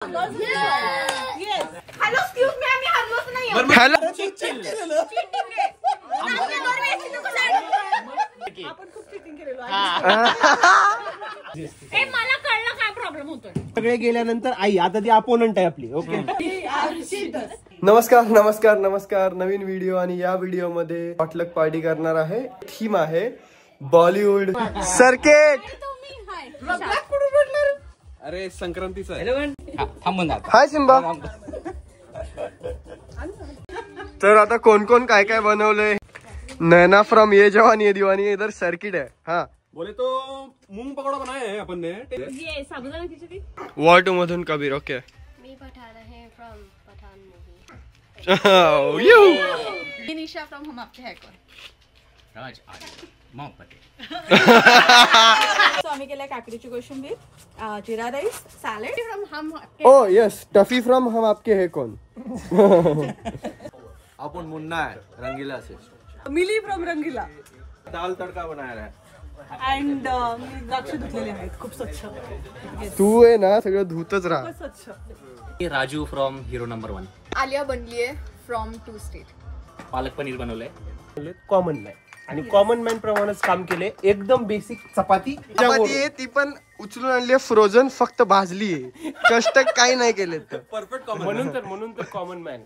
Hello excuse me आम्ही हरलोच नाही hello आपण खूप चिटिंग केलेलो हे मला कळलं काय प्रॉब्लेम होतोय. सगळे गेल्यानंतर आई आता ती अपोनंट आहे आपली. ओके नमस्कार नमस्कार नमस्कार. नवीन व्हिडिओ आणि या व्हिडिओ मध्ये पॉटलक पार्टी करणार आहे. थीम आहे बॉलिवूड सर्किट. अरे संक्रांतीचा हाय सिम्बा. तर आता कोण कोण काय काय बनवलंय. नैना फ्रॉम ये जवानी ये दीवानी. इधर सर्किट है. हाँ बोले तो मूंग पकौड़ा बनाया है अपन ने. ये साबुदाणा खिचडी वॉर टू मधून कबीर. ओके मी पठान है from Pathaan you. Nisha from Hum Aapke Hain कौन. राज आज मोहब्बत. सो आम्ही केल्या काकडीची कोशिंबीर, jeera rice, salad from Hum. Oh yes Tuffy from Hum Aapke Hain कौन. अपन मुन्ना है रंगीला से. मिली फ्रॉम रंगीला. दाल तड़का बनाया है. अँड मी द्राक्ष धुतलेले आहेत खूप स्वच्छ. तू आहे ना सगळं धुतच राहा. स्वच्छ. Raju from hero number 1. Alia बनली आहे फ्रॉम 2 स्टेट. पालक पनीर बनवलंय. कॉमन मॅन आणि कॉमन मॅन प्रमाणेच काम केले. एकदम बेसिक चपाती आहे ती पण उचलून आणली फ्रोझन. फक्त भाजली आहे. कष्ट काही नाही केले. परफेक्ट म्हणून तर कॉमन मॅन.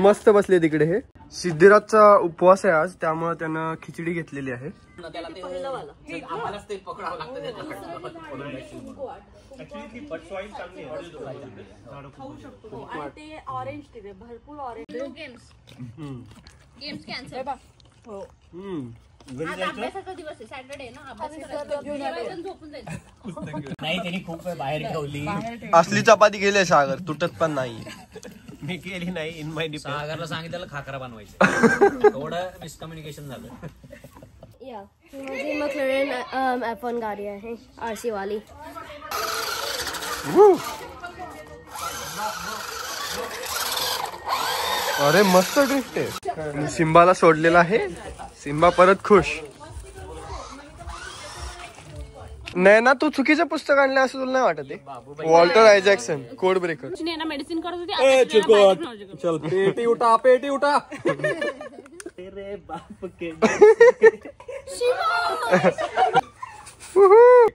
मस्त बसले तिकडे. हे सिद्धिराजचा उपवास आहे आज, त्यामुळे त्यानं खिचडी घेतलेली आहे. ते ऑरेंज टी भरपूर ऑरेंज. Games cancel. हो अभ्यासाचा दिवस आहे. सॅटर्डे ना. अभ्यास करायचा झोपून जायचं. नाही त्यांनी खूप वेळ बाहेर ठेवली. असली चपाती गेली सागर, तुटत पण नाही. मी केली नाही. In my defence. सागरला सांगितलं खाकरा बनवायचं. थोडं मिसकम्युनिकेशन झालं. या मुझे मैक्लेरन F1 गाड़ी है RC वाली. अरे मस्त ड्रिफ्ट आहे. सिम्बाला सोडलेला आहे. सिम्बा परत खुश. नैना तू चुकीचं पुस्तक आणलं असं तुला नाही वाटत आहे. Walter Isaacson code breaker. Naina medicine करत होती. चल पेटी उठा पेटी उठा. तेरे बाप के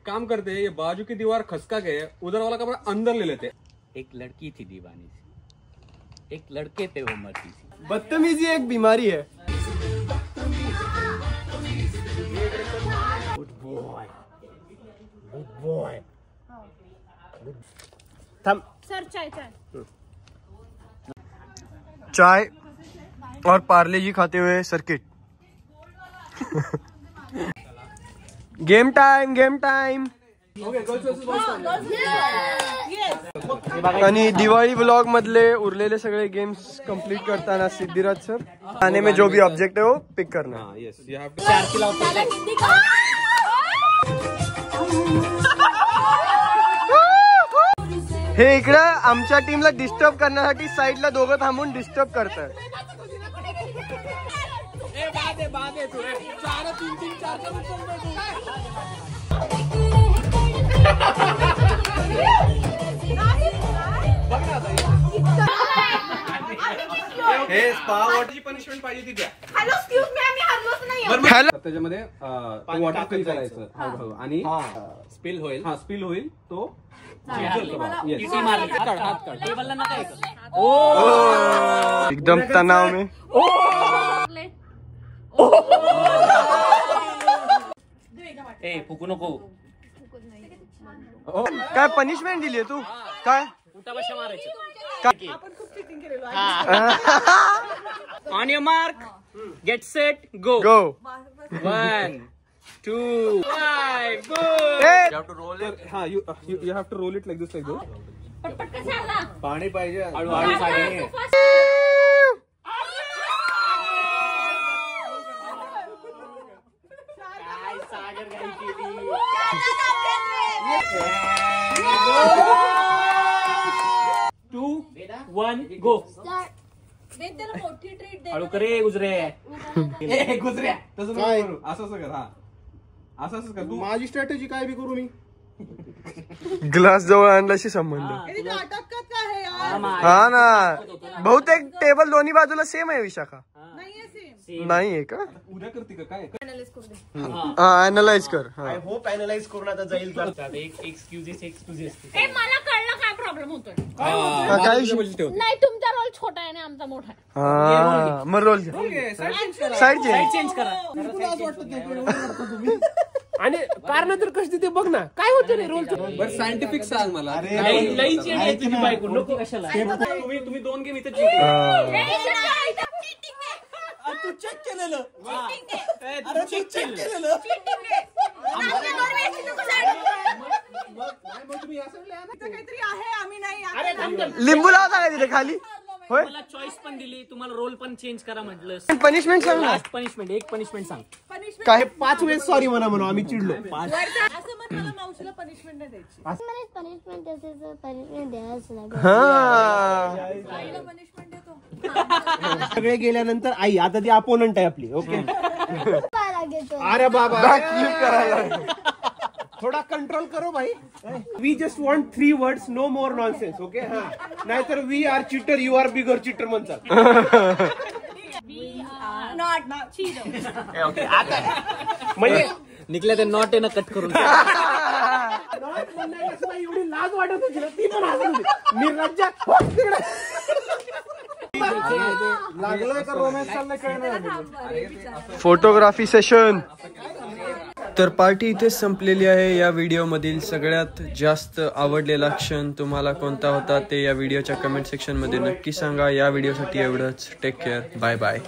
काम करते ये बाजू की दीवार खसका गए, उधर वाला कपड़ा अंदर ले लेते. एक लड़की थी दीवानी सी, एक लड़के पे वो मरती थी. बदतमीजी एक बीमारी है. थांब. सर चाय चाय और पार्ले जी खाते हुए circuit. Game time game time. आणि दिवाळी व्लॉग मधले उरलेले सगळे गेम्स कंप्लीट करताना सिद्धिराज सर खाने में जो भी ऑब्जेक्ट है वो पिक करना. यस यू हैव हे इकडं आमच्या टीमला डिस्टर्ब करण्यासाठी साईडला दोघं थांबून डिस्टर्ब करतात. हे स्पा वॉटरची पनिशमेंट पाहिजे ती द्या. हॅलो एक्सक्यूज मी आम्ही हरलोच नाही. हॅलो त्याच्यामध्ये वॉटर फिल करायचं आणि स्पिल होईल. हा स्पिल होईल तो एकदम तणाव में. ए फुकू नको. काय पनिशमेंट दिली तू काय. उठाबशा मारायचं. आपण खूप चिटिंग केलेलो on your mark get set go. Go 1 2 5 go. You have to roll it. हा you have to roll it like this like this. पटपट कसं आला. पाणी पाहिजे. हळूहळू साडी. सागर गाई केली. 2 1 गो. मोठी ट्रीट दे. हळू करे गुजरे. गुजऱ्या तसं नको करू. असं कर. हा असं कर. तू माझी स्ट्रॅटेजी काय बी करू मी. ग्लास जवळ आणल्याशी संबंध. हा ना, बहुतेक टेबल दोन्ही बाजूला सेम आहे विशाखा. नाहीये का? उद्या करते का काय? अनालाइज कर. आय होप अनालाइज करून आता जाईल. एक्सक्युजेस ए, मला कळलं काय प्रॉब्लेम होतोय. काय नाही, तुमचा रोल छोटा आहे आणि आमचा मोठा आहे. हा, मग रोल साईड चेंज करा. आणि कारण तर कशी ते बघ ना काय होतं रे रोल. बरं सायंटिफिक सांग मला. तुम्ही 2 गेम इथे तू चेक केलेलं. लिंबू लावता का तिथे खाली? होय, मला चॉईस पण दिली, तुम्हाला रोल पण चेंज करा म्हटलं. पनिशमेंट सांग ना. लास्ट पनिशमेंट, एक पनिशमेंट सांग. काय 5 वेळेस सॉरी म्हणून आम्ही चिडलो. मावशीला पनिशमेंट नाही द्यायची. पनिशमेंट द्यायचं नाही. हा, पनिशमेंट देतो. सगळे गेल्यानंतर आई आता ती अपोनंट आहे आपली. ओके. अरे बाबा थोडा कंट्रोल करो भाई. We just want 3 words, no more nonsense. Okay. हा, नाहीतर we are cheater, you are bigger cheater म्हणतात. म्हणजे निघल्या ते नॉट आहे ना, कट करून. एवढी लाज वाटत होती ना, ती पण हसत होती. मी राज्यात लागलोय का रोमॅन्स चाललंय कळणार. Photography session. तर पार्टी इथेच संपलेली आहे. या व्हिडिओ मधील सगळ्यात जास्त आवडलेला क्षण तुम्हाला कोणता होता ते या व्हिडिओच्या कमेंट सेक्शन मध्ये नक्की सांगा. या व्हिडिओसाठी एवढंच. Take care. Bye bye.